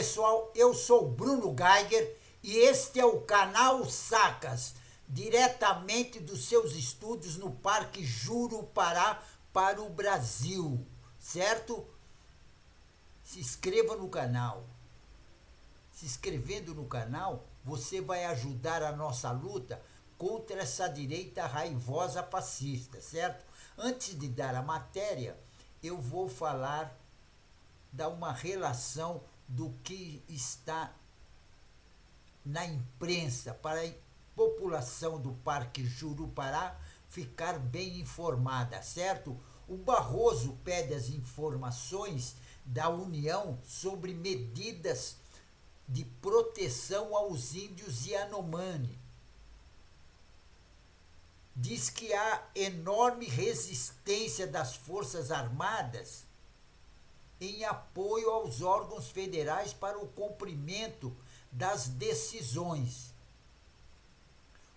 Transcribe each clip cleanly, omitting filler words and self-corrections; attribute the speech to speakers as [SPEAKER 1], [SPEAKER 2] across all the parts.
[SPEAKER 1] pessoal, eu sou Bruno Geiger e este é o canal Sacas, diretamente dos seus estúdios no Parque Jurupara para o Brasil, certo? Se inscreva no canal. Se inscrevendo no canal, você vai ajudar a nossa luta contra essa direita raivosa fascista, certo? Antes de dar a matéria, eu vou dar uma relação do que está na imprensa para a população do Parque Jurupara ficar bem informada, certo? O Barroso pede as informações da União sobre medidas de proteção aos índios Yanomami. Diz que há enorme resistência das Forças Armadas em apoio aos órgãos federais para o cumprimento das decisões.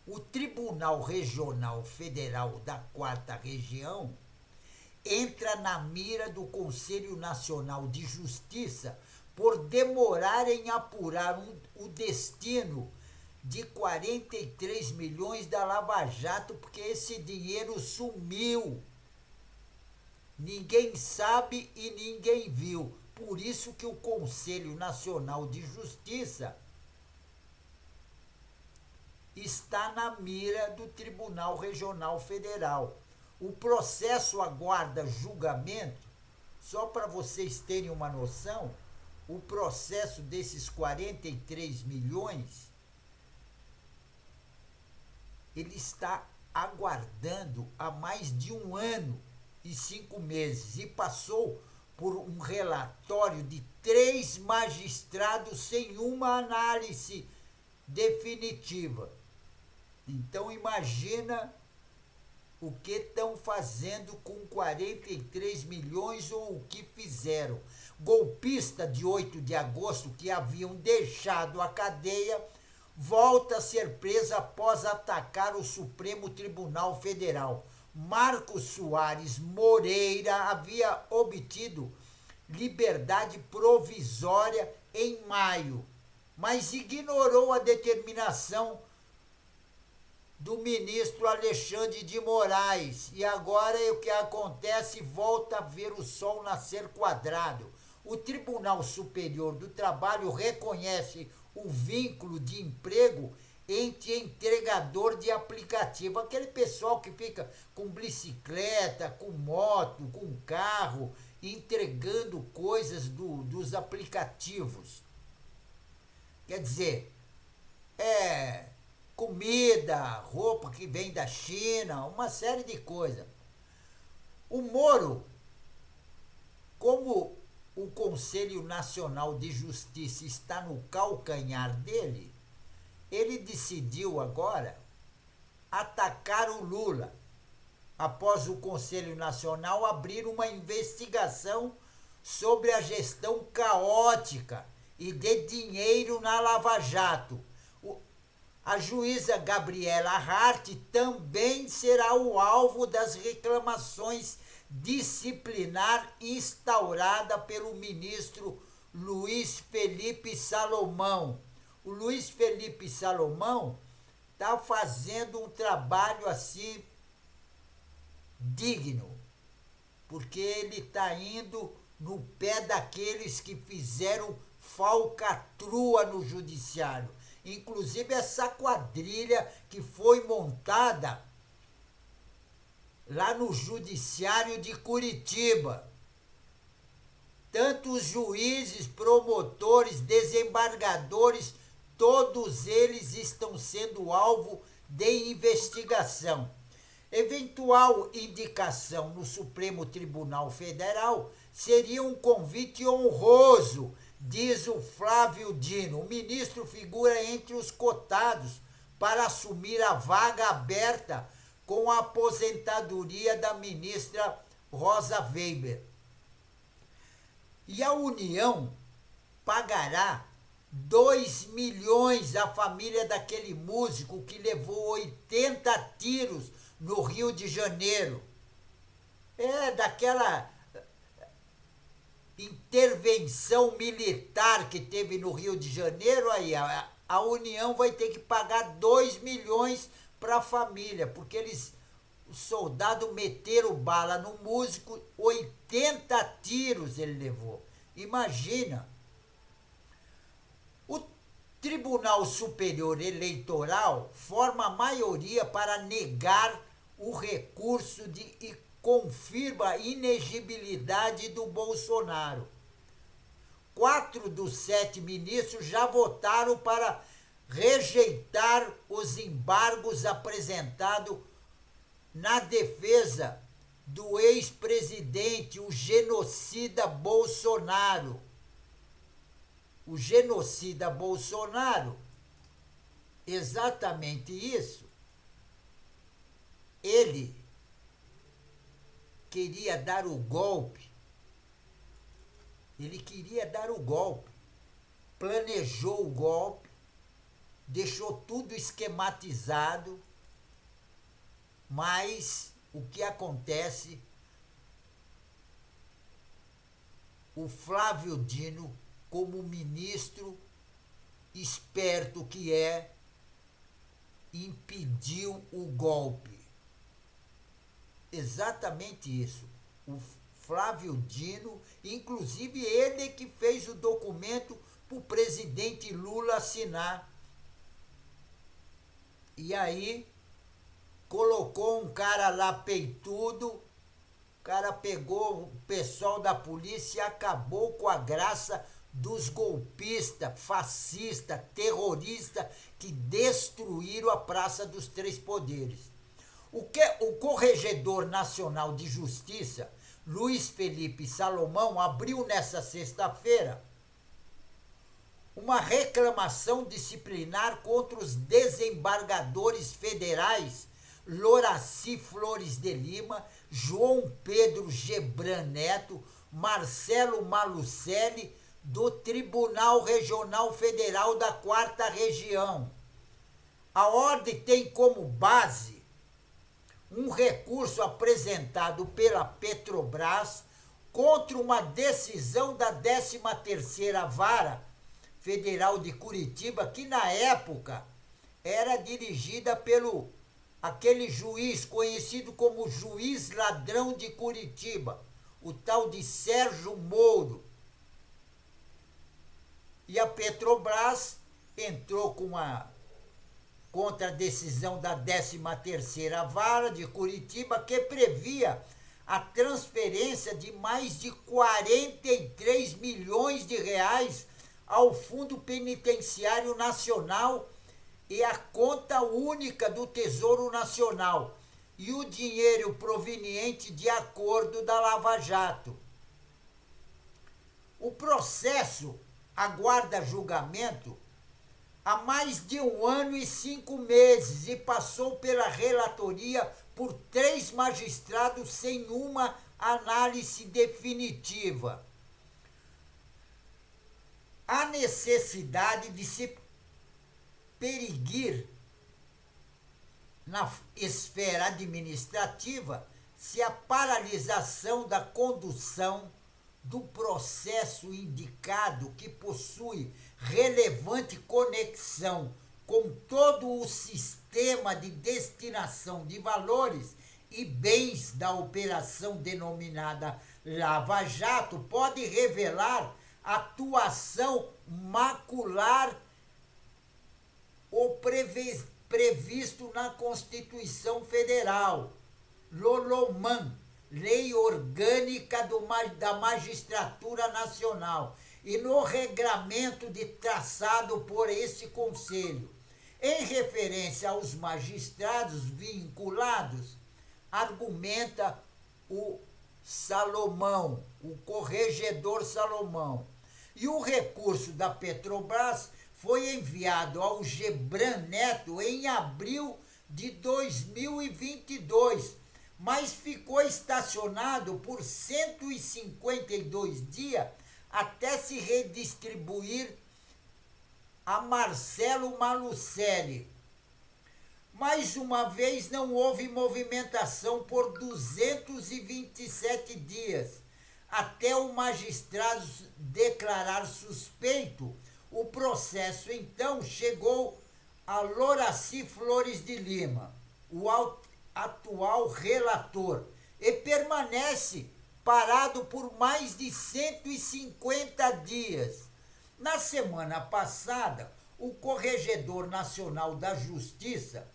[SPEAKER 1] O Tribunal Regional Federal da 4ª Região entra na mira do Conselho Nacional de Justiça por demorar em apurar o destino de 43 milhões da Lava Jato, porque esse dinheiro sumiu. Ninguém sabe e ninguém viu. Por isso que o Conselho Nacional de Justiça está na mira do Tribunal Regional Federal. O processo aguarda julgamento, só para vocês terem uma noção, o processo desses 43 milhões, ele está aguardando há mais de 1 ano e 5 meses e passou por um relatório de 3 magistrados sem uma análise definitiva. Então imagina o que estão fazendo com 43 milhões ou o que fizeram. Golpista de 8 de agosto que haviam deixado a cadeia volta a ser presa após atacar o Supremo Tribunal Federal. Marcos Soares Moreira havia obtido liberdade provisória em maio, mas ignorou a determinação do ministro Alexandre de Moraes. E agora o que acontece? Volta a ver o sol nascer quadrado. O Tribunal Superior do Trabalho reconhece o vínculo de emprego entre entregador de aplicativo, aquele pessoal que fica com bicicleta, com moto, com carro, entregando coisas dos aplicativos. Quer dizer, comida, roupa que vem da China, uma série de coisas. O Moro, como o Conselho Nacional de Justiça está no calcanhar dele, ele decidiu agora atacar o Lula, após o Conselho Nacional abrir uma investigação sobre a gestão caótica e de dinheiro na Lava Jato. A juíza Gabriela Hart também será o alvo das reclamações disciplinar instaurada pelo ministro Luiz Felipe Salomão. O Luiz Felipe Salomão está fazendo um trabalho assim digno, porque ele está indo no pé daqueles que fizeram falcatrua no judiciário. Inclusive essa quadrilha que foi montada lá no judiciário de Curitiba. Tanto os juízes, promotores, desembargadores, todos eles estão sendo alvo de investigação. Eventual indicação no Supremo Tribunal Federal seria um convite honroso, diz o Flávio Dino. O ministro figura entre os cotados para assumir a vaga aberta com a aposentadoria da ministra Rosa Weber. E a União pagará 2 milhões à família daquele músico que levou 80 tiros no Rio de Janeiro. intervenção militar que teve no Rio de Janeiro, aí a União vai ter que pagar 2 milhões para a família, porque os soldados meteram bala no músico, 80 tiros ele levou. Imagina. O Tribunal Superior Eleitoral forma a maioria para negar o recurso e confirma a inegibilidade do Bolsonaro. 4 dos 7 ministros já votaram para rejeitar os embargos apresentados na defesa do ex-presidente, o genocida Bolsonaro. O genocida Bolsonaro, exatamente isso, ele queria dar o golpe, planejou o golpe, deixou tudo esquematizado, mas o que acontece? O Flávio Dino, como ministro esperto que é, impediu o golpe. Exatamente isso. O Flávio Dino, inclusive ele que fez o documento para o presidente Lula assinar. E aí colocou um cara lá peitudo, o cara pegou o pessoal da polícia e acabou com a graça dos golpistas, fascistas, terroristas que destruíram a Praça dos Três Poderes. O Corregedor Nacional de Justiça, Luiz Felipe Salomão, abriu nesta sexta-feira uma reclamação disciplinar contra os desembargadores federais Loraci Flores de Lima, João Pedro Gebran Neto, Marcelo Malucelli, do Tribunal Regional Federal da 4ª Região. A ordem tem como base um recurso apresentado pela Petrobras contra uma decisão da 13ª Vara Federal de Curitiba, que na época era dirigida pelo aquele juiz conhecido como Juiz Ladrão de Curitiba, o tal de Sérgio Moro. E a Petrobras entrou contra a decisão da 13ª Vara de Curitiba, que previa a transferência de mais de 43 milhões de reais ao Fundo Penitenciário Nacional e à conta única do Tesouro Nacional, e o dinheiro proveniente de acordo da Lava Jato. O processo aguarda julgamento há mais de 1 ano e 5 meses e passou pela relatoria por 3 magistrados sem uma análise definitiva. Há necessidade de se periguir na esfera administrativa se a paralisação da condução do processo indicado, que possui relevante conexão com todo o sistema de destinação de valores e bens da operação denominada Lava Jato, pode revelar atuação macular ou previsto na Constituição Federal, LOLOMAN, Lei Orgânica da Magistratura Nacional, e no regramento traçado por esse Conselho. Em referência aos magistrados vinculados, argumenta o Salomão, o corregedor Salomão. E o recurso da Petrobras foi enviado ao Gebran Neto em abril de 2022, mas ficou estacionado por 152 dias até se redistribuir a Marcelo Malucelli. Mais uma vez, não houve movimentação por 227 dias. até o magistrado declarar suspeito. O processo, então, chegou a Loraci Flores de Lima, o atual relator, e permanece parado por mais de 150 dias. Na semana passada, o Corregedor Nacional da Justiça,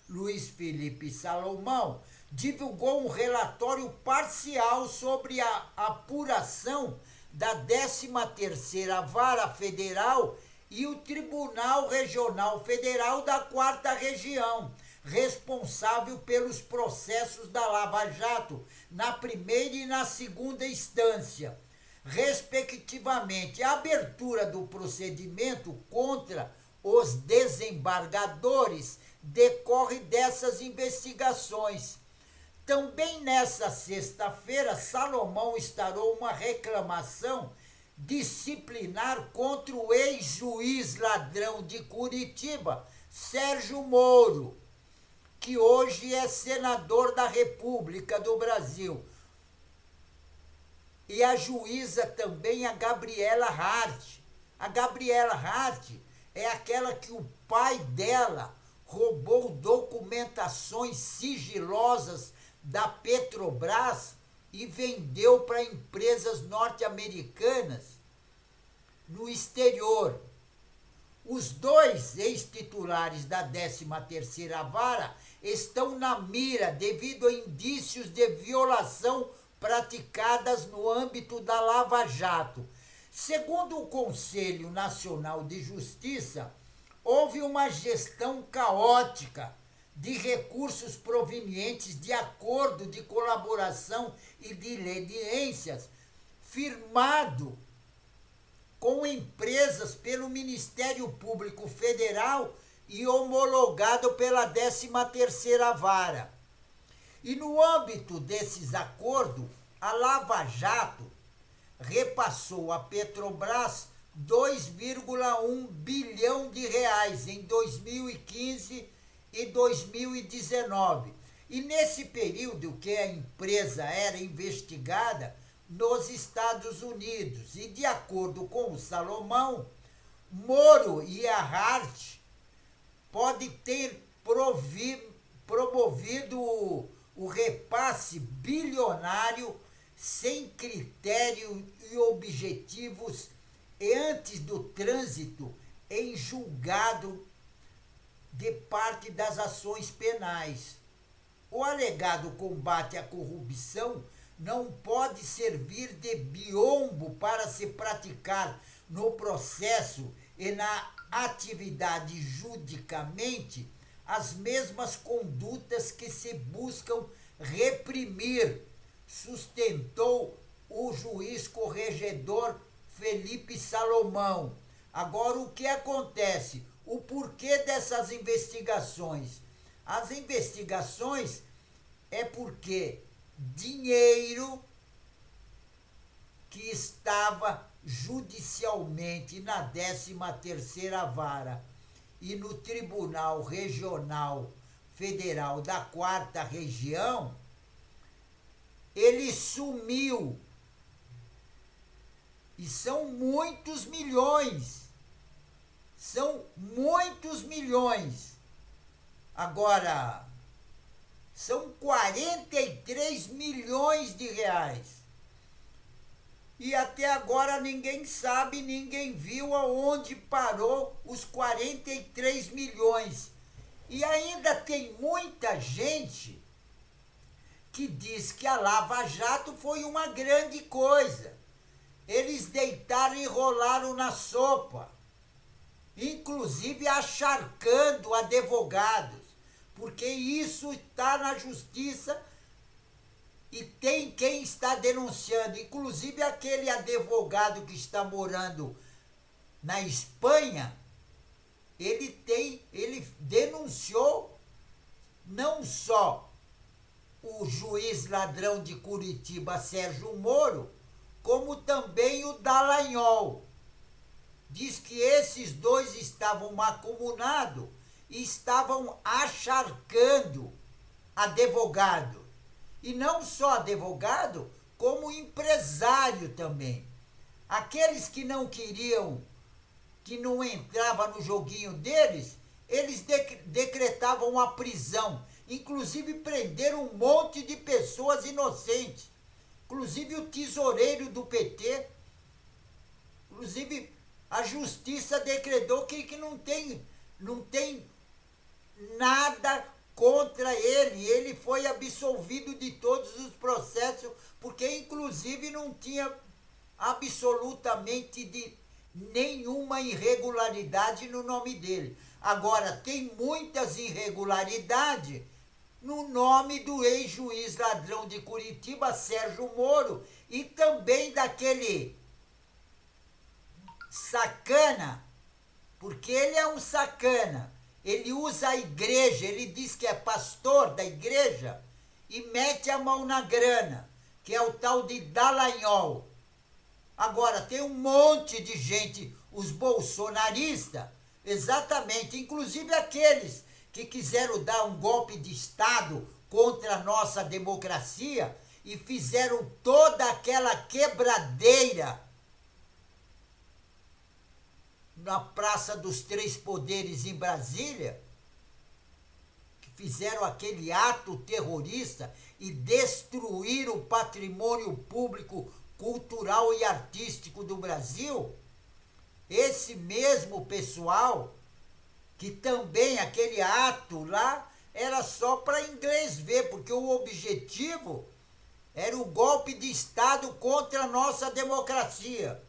[SPEAKER 1] Luiz Felipe Salomão, divulgou um relatório parcial sobre a apuração da 13ª Vara Federal e o Tribunal Regional Federal da 4ª Região, responsável pelos processos da Lava Jato na primeira e na segunda instância, respectivamente. A abertura do procedimento contra os desembargadores decorre dessas investigações. Também nessa sexta-feira, Salomão instaurou uma reclamação disciplinar contra o ex-juiz ladrão de Curitiba, Sérgio Moro, que hoje é senador da República do Brasil. E a juíza também, a Gabriela Hart. A Gabriela Hart é aquela que o pai dela roubou documentações sigilosas da Petrobras e vendeu para empresas norte-americanas no exterior. Os dois ex-titulares da 13ª Vara estão na mira devido a indícios de violação praticadas no âmbito da Lava Jato. Segundo o Conselho Nacional de Justiça, houve uma gestão caótica de recursos provenientes de acordo de colaboração e de leniências firmado com empresas pelo Ministério Público Federal e homologado pela 13ª Vara. E no âmbito desses acordos, a Lava Jato repassou à Petrobras 2,1 bilhão de reais em 2015 e 2019. E nesse período que a empresa era investigada nos Estados Unidos. E de acordo com o Salomão, Moro e a Hart podem ter promovido o repasse bilionário sem critério e objetivos e antes do trânsito em julgado de parte das ações penais. O alegado combate à corrupção não pode servir de biombo para se praticar no processo e na atividade judicamente as mesmas condutas que se buscam reprimir, sustentou o juiz corregedor Felipe Salomão. Agora, o que acontece? O porquê dessas investigações? As investigações é porque dinheiro que estava judicialmente na 13ª Vara e no Tribunal Regional Federal da 4ª Região, ele sumiu. E são muitos milhões. São muitos milhões. Agora, são 43 milhões de reais. E até agora ninguém sabe, ninguém viu aonde parou os 43 milhões. E ainda tem muita gente que diz que a Lava Jato foi uma grande coisa. Eles deitaram e rolaram na sopa, inclusive acharcando advogados, porque isso está na justiça e tem quem está denunciando, inclusive aquele advogado que está morando na Espanha, ele denunciou não só o juiz ladrão de Curitiba, Sérgio Moro, como também o Dallagnol. Diz que esses dois estavam mancomunados e estavam acharcando advogado. E não só advogado, como empresário também. Aqueles que não queriam, que não entrava no joguinho deles, eles decretavam a prisão. Inclusive prenderam um monte de pessoas inocentes. Inclusive o tesoureiro do PT. Inclusive a justiça decretou que não tem nada contra ele. Ele foi absolvido de todos os processos, porque inclusive não tinha absolutamente de nenhuma irregularidade no nome dele. Agora, tem muitas irregularidades no nome do ex-juiz ladrão de Curitiba, Sérgio Moro, e também daquele sacana, porque ele é um sacana. Ele usa a igreja, ele diz que é pastor da igreja e mete a mão na grana, que é o tal de Dallagnol. Agora, tem um monte de gente, os bolsonaristas, exatamente, inclusive aqueles que quiseram dar um golpe de Estado contra a nossa democracia e fizeram toda aquela quebradeira na Praça dos Três Poderes em Brasília, que fizeram aquele ato terrorista e destruíram o patrimônio público, cultural e artístico do Brasil. Esse mesmo pessoal, que também aquele ato lá era só para inglês ver, porque o objetivo era o golpe de Estado contra a nossa democracia,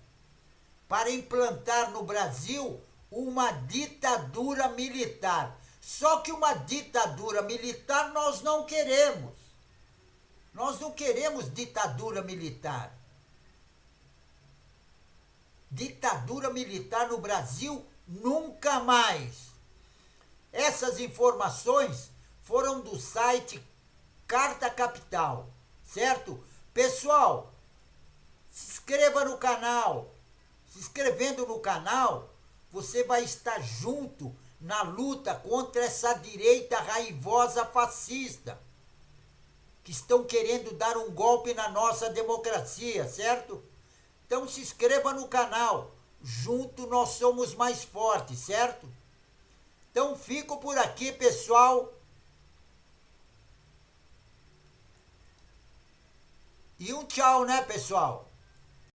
[SPEAKER 1] para implantar no Brasil uma ditadura militar. Só que uma ditadura militar nós não queremos. Nós não queremos ditadura militar. Ditadura militar no Brasil, nunca mais. Essas informações foram do site Carta Capital, certo? Pessoal, se inscreva no canal. Se inscrevendo no canal, você vai estar junto na luta contra essa direita raivosa fascista, que estão querendo dar um golpe na nossa democracia, certo? Então se inscreva no canal. Junto nós somos mais fortes, certo? Então fico por aqui, pessoal. E um tchau, né, pessoal?